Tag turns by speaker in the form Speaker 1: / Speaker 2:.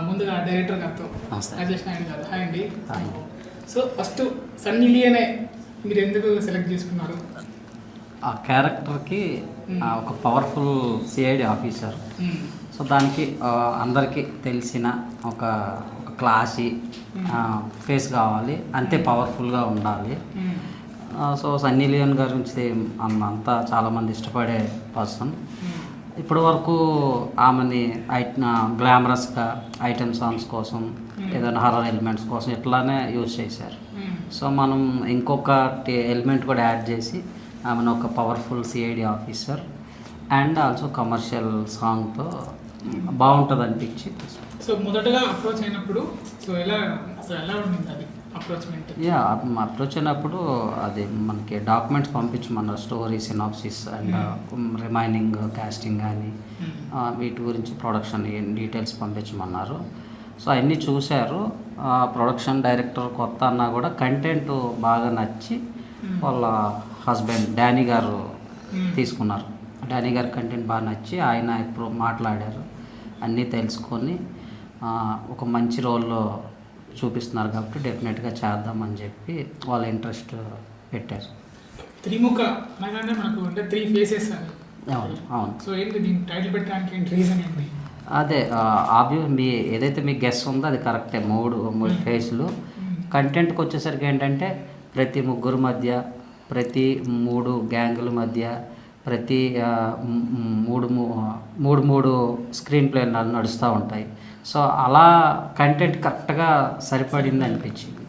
Speaker 1: ముందుగా డైరెక్టర్ గారితో
Speaker 2: నమస్తే.
Speaker 1: రాజేష్ నాయుడు గారు హాయ్ అండి. సో ఫస్ట్ సన్నీ లియోనే మీరు ఎందుకు సెలెక్ట్ చేసుకున్నారు?
Speaker 2: ఆ క్యారెక్టర్కి ఒక పవర్ఫుల్ సిఐడి ఆఫీసర్. సో దానికి అందరికీ తెలిసిన ఒక క్లాసీ ఫేస్ కావాలి, అంతే పవర్ఫుల్గా ఉండాలి. సో సన్నీ లియోన్ గారి గురించి అంతా చాలామంది ఇష్టపడే పర్సన్. ఇప్పటి వరకు ఆమెని గ్లామరస్గా ఐటమ్ సాంగ్స్ కోసం, ఏదైనా హర్రర్ ఎలిమెంట్స్ కోసం ఇట్లానే యూజ్ చేశారు. సో మనం ఇంకొక ఎలిమెంట్ కూడా యాడ్ చేసి ఆమెను ఒక powerful CID officer and also commercial సాంగ్తో బాగుంటుంది అనిపించి.
Speaker 1: సో మొదటగా అప్రోచ్ అయినప్పుడు సో ఎలా ఉండింది అది అప్రోచ్మెంట్?
Speaker 2: అప్రోచ్ అయినప్పుడు అది మనకి డాక్యుమెంట్స్ పంపించమన్నారు, story synopsis and remaining casting కానీ వీటి గురించి ప్రొడక్షన్ డీటెయిల్స్ పంపించమన్నారు. సో అవన్నీ చూశారు. ప్రొడక్షన్ డైరెక్టర్ కొత్త అన్నా కూడా కంటెంట్ బాగా నచ్చి వాళ్ళ హస్బెండ్ డానీ గారు తీసుకున్నారు. డానీ గారి కంటెంట్ బాగా నచ్చి ఆయన ఇప్పుడు మాట్లాడారు, అన్నీ తెలుసుకొని ఒక మంచి రోల్లో చూపిస్తున్నారు కాబట్టి డెఫినెట్గా చేద్దామని చెప్పి వాళ్ళ ఇంట్రెస్ట్ పెట్టారు.
Speaker 1: త్రిముఖ అనగానే మనకు అంటే 3 ఫేసెస్ అని.
Speaker 2: అవును.
Speaker 1: సో ఏంటి దీన్ని టైటిల్ పెట్టడానికి ఏంటి రీజన్ ఏంటి?
Speaker 2: అదే మీ ఏదైతే మీ గెస్ ఉందో అది కరెక్టే. మూడు ఫేస్లు. కంటెంట్కి వచ్చేసరికి ఏంటంటే ప్రతి ముగ్గురు మధ్య, ప్రతి 3 గ్యాంగుల మధ్య, ప్రతి మూడు స్క్రీన్ ప్లే నడుస్తూ ఉంటాయి. సో అలా కంటెంట్ కరెక్ట్గా సరిపడింది అనిపించింది.